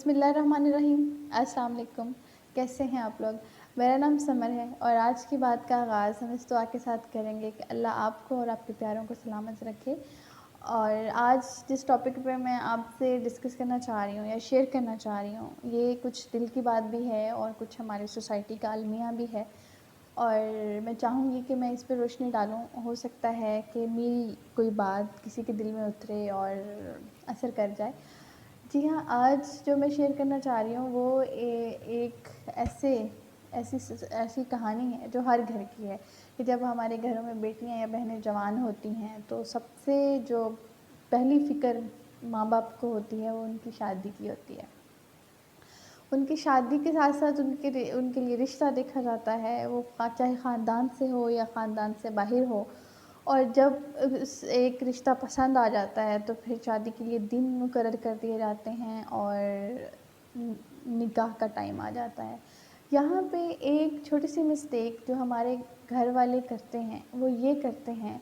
बिस्मिल्लाहिर्रहमानिर्रहीम। अस्सलाम वालेकुम। कैसे हैं आप लोग? मेरा नाम समर है और आज की बात का आगाज़ हम इस दुआ के साथ करेंगे कि अल्लाह आपको और आपके प्यारों को सलामत रखे। और आज जिस टॉपिक पे मैं आपसे डिस्कस करना चाह रही हूँ या शेयर करना चाह रही हूँ, ये कुछ दिल की बात भी है और कुछ हमारी सोसाइटी का अलमिया भी है। और मैं चाहूँगी कि मैं इस पे रोशनी डालूँ। हो सकता है कि मेरी कोई बात किसी के दिल में उतरे और असर कर जाए। जी हाँ, आज जो मैं शेयर करना चाह रही हूँ वो एक ऐसी कहानी है जो हर घर की है कि जब हमारे घरों में बेटियाँ या बहनें जवान होती हैं तो सबसे जो पहली फ़िक्र माँ बाप को होती है वो उनकी शादी की होती है। उनकी शादी के साथ साथ उनके लिए रिश्ता देखा जाता है, वो चाहे ख़ानदान से हो या ख़ानदान से बाहर हो। और जब एक रिश्ता पसंद आ जाता है तो फिर शादी के लिए दिन मुकर्रर कर दिए जाते हैं और निकाह का टाइम आ जाता है। यहाँ पे एक छोटी सी मिस्टेक जो हमारे घर वाले करते हैं वो ये करते हैं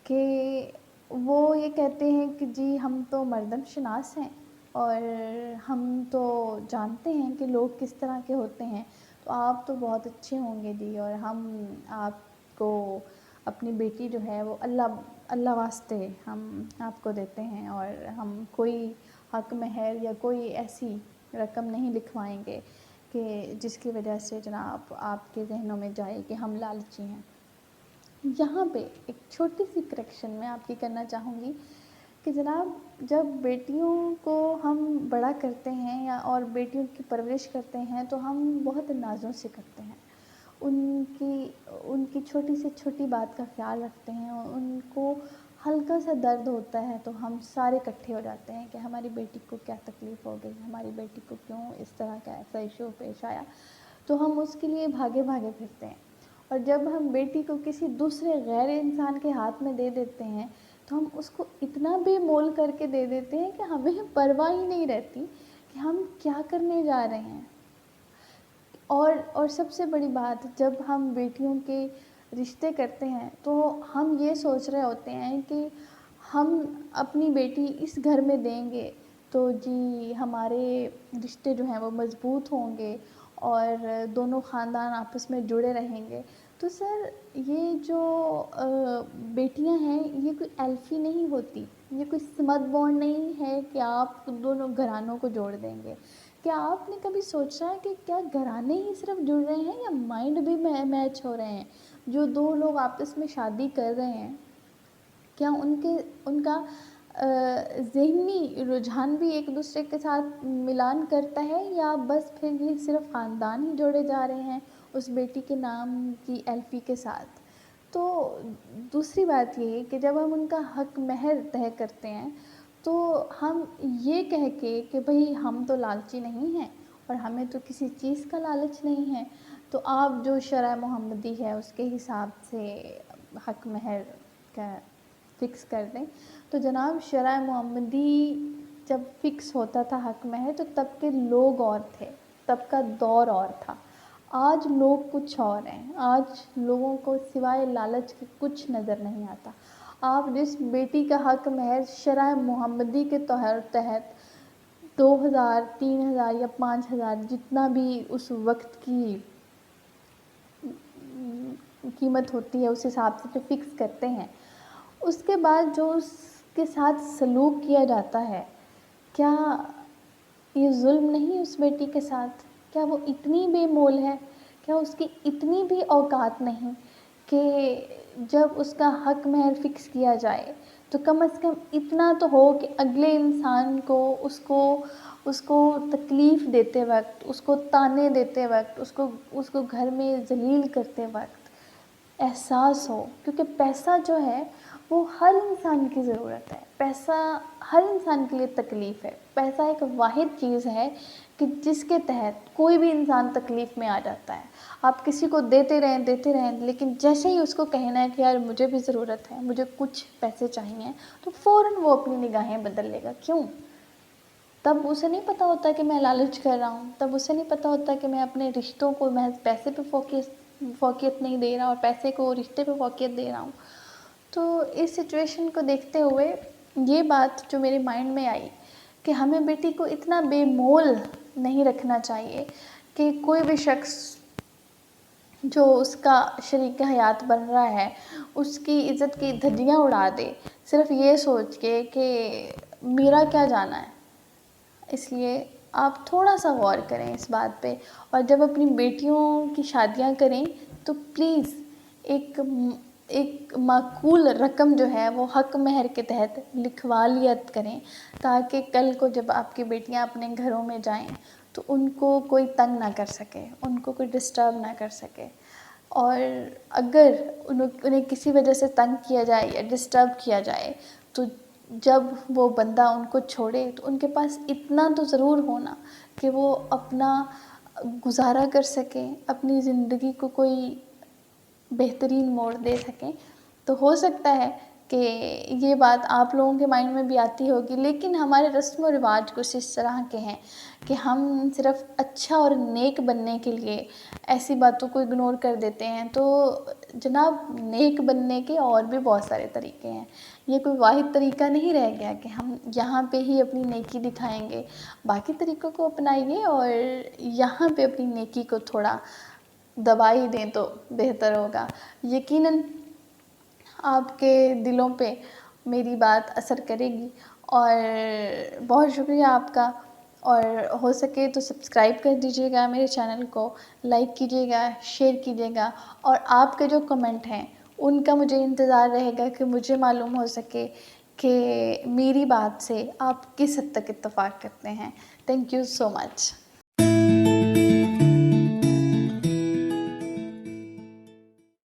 कि वो ये कहते हैं कि जी हम तो मर्दम शनास हैं और हम तो जानते हैं कि लोग किस तरह के होते हैं, तो आप तो बहुत अच्छे होंगे जी और हम आपको अपनी बेटी जो है वो अल्लाह अल्लाह वास्ते हम आपको देते हैं और हम कोई हक महर या कोई ऐसी रकम नहीं लिखवाएंगे कि जिसकी वजह से जनाब आपके जहनों में जाए कि हम लालची हैं। यहाँ पे एक छोटी सी करेक्शन मैं आपकी करना चाहूँगी कि जनाब जब बेटियों को हम बड़ा करते हैं या और बेटियों की परवरिश करते हैं तो हम बहुत नाज़ों से करते हैं। उनकी छोटी से छोटी बात का ख्याल रखते हैं और उनको हल्का सा दर्द होता है तो हम सारे इकट्ठे हो जाते हैं कि हमारी बेटी को क्या तकलीफ़ हो गई, हमारी बेटी को क्यों इस तरह का ऐसा इशू पेश आया, तो हम उसके लिए भागे भागे फिरते हैं। और जब हम बेटी को किसी दूसरे गैर इंसान के हाथ में दे देते हैं तो हम उसको इतना बेमोल करके दे देते हैं कि हमें परवाह ही नहीं रहती कि हम क्या करने जा रहे हैं। और सबसे बड़ी बात, जब हम बेटियों के रिश्ते करते हैं तो हम ये सोच रहे होते हैं कि हम अपनी बेटी इस घर में देंगे तो जी हमारे रिश्ते जो हैं वो मज़बूत होंगे और दोनों ख़ानदान आपस में जुड़े रहेंगे। तो सर ये जो बेटियां हैं ये कोई एल्फ़ी नहीं होती, ये कोई सिमत बॉन्ड नहीं है कि आप दोनों घरानों को जोड़ देंगे। क्या आपने कभी सोचा है कि क्या घराने ही सिर्फ जुड़ रहे हैं या माइंड भी मैच हो रहे हैं? जो दो लोग आपस में शादी कर रहे हैं क्या उनका ज़हनी रुझान भी एक दूसरे के साथ मिलान करता है या बस फिर ये सिर्फ ख़ानदान ही जोड़े जा रहे हैं उस बेटी के नाम की एल्फ़ी के साथ? तो दूसरी बात ये है कि जब हम उनका हक महर तय करते हैं तो हम ये कह के कि भाई हम तो लालची नहीं हैं और हमें तो किसी चीज़ का लालच नहीं है, तो आप जो शरअ मोहम्मदी है उसके हिसाब से हक महर का फ़िक्स कर दें। तो जनाब शरअ मोहम्मदी जब फ़िक्स होता था हक महर तो तब के लोग और थे, तब का दौर और था। आज लोग कुछ और हैं, आज लोगों को सिवाय लालच के कुछ नज़र नहीं आता। आप जिस बेटी का हक महर शरअ मोहम्मदी के तहत 2000, 3000 या 5000 जितना भी उस वक्त की कीमत होती है उस हिसाब से जो फ़िक्स करते हैं, उसके बाद जो उसके साथ सलूक किया जाता है, क्या ये जुल्म नहीं उस बेटी के साथ? क्या वो इतनी बेमोल है? क्या उसकी इतनी भी औकात नहीं कि जब उसका हक महर फ़िक्स किया जाए तो कम से कम इतना तो हो कि अगले इंसान को उसको तकलीफ़ देते वक्त, उसको ताने देते वक्त, उसको घर में ज़लील करते वक्त एहसास हो। क्योंकि पैसा जो है वो हर इंसान की ज़रूरत है, पैसा हर इंसान के लिए तकलीफ़ है। पैसा एक वाहिद चीज़ है कि जिसके तहत कोई भी इंसान तकलीफ़ में आ जाता है। आप किसी को देते रहें लेकिन जैसे ही उसको कहना है कि यार मुझे भी ज़रूरत है, मुझे कुछ पैसे चाहिए, तो फ़ौरन वो अपनी निगाहें बदल लेगा। क्यों? तब उसे नहीं पता होता कि मैं लालच कर रहा हूँ, तब उसे नहीं पता होता कि मैं अपने रिश्तों को महज पैसे पे फ़ोकियत नहीं दे रहा और पैसे को रिश्ते पे फ़ोकियत दे रहा हूँ। तो इस सिचुएशन को देखते हुए ये बात जो मेरे माइंड में आई کہ ہمیں بیٹی کو اتنا بے مول نہیں رکھنا چاہیے کہ کوئی بھی شخص جو اس کا شریک حیات بن رہا ہے اس کی عزت کی دھجیاں اڑا دے، صرف یہ سوچ کے کہ میرا کیا جانا ہے۔ اس لیے آپ تھوڑا سا غور کریں اس بات پہ، اور جب اپنی بیٹیوں کی شادیاں کریں تو پلیز ایک معقول رقم جو ہے وہ حق مہر کے تحت لکھوا لیا کریں، تاکہ کل کو جب آپ کی بیٹیاں اپنے گھروں میں جائیں تو ان کو کوئی تنگ نہ کر سکے، ان کو کوئی ڈسٹرب نہ کر سکے۔ اور اگر انہیں کسی وجہ سے تنگ کیا جائے یا ڈسٹرب کیا جائے تو جب وہ بندہ ان کو چھوڑے تو ان کے پاس اتنا تو ضرور ہونا کہ وہ اپنا گزارا کر سکیں، اپنی زندگی کو کوئی بہترین موڑ دے سکیں۔ تو ہو سکتا ہے کہ یہ بات آپ لوگوں کے مائنڈ میں بھی آتی ہوگی، لیکن ہمارے رسم و رواج کچھ اس طرح کے ہیں کہ ہم صرف اچھا اور نیک بننے کے لیے ایسی باتوں کو اگنور کر دیتے ہیں۔ تو جناب، نیک بننے کے اور بھی بہت سارے طریقے ہیں، یہ کوئی واحد طریقہ نہیں رہ گیا کہ ہم یہاں پہ ہی اپنی نیکی دکھائیں گے۔ باقی طریقوں کو اپنائیے اور یہاں پہ اپنی نیکی کو تھوڑا دبائی دیں تو بہتر ہوگا۔ یقیناً آپ کے دلوں پہ میری بات اثر کرے گی، اور بہت شکریہ آپ کا۔ اور ہو سکے تو سبسکرائب کر دیجیے گا میرے چینل کو، لائک کیجیے گا، شیئر کیجیے گا، اور آپ کے جو کمنٹ ہیں ان کا مجھے انتظار رہے گا کہ مجھے معلوم ہو سکے کہ میری بات سے آپ کس حد تک اتفاق کرتے ہیں۔ Thank you so much.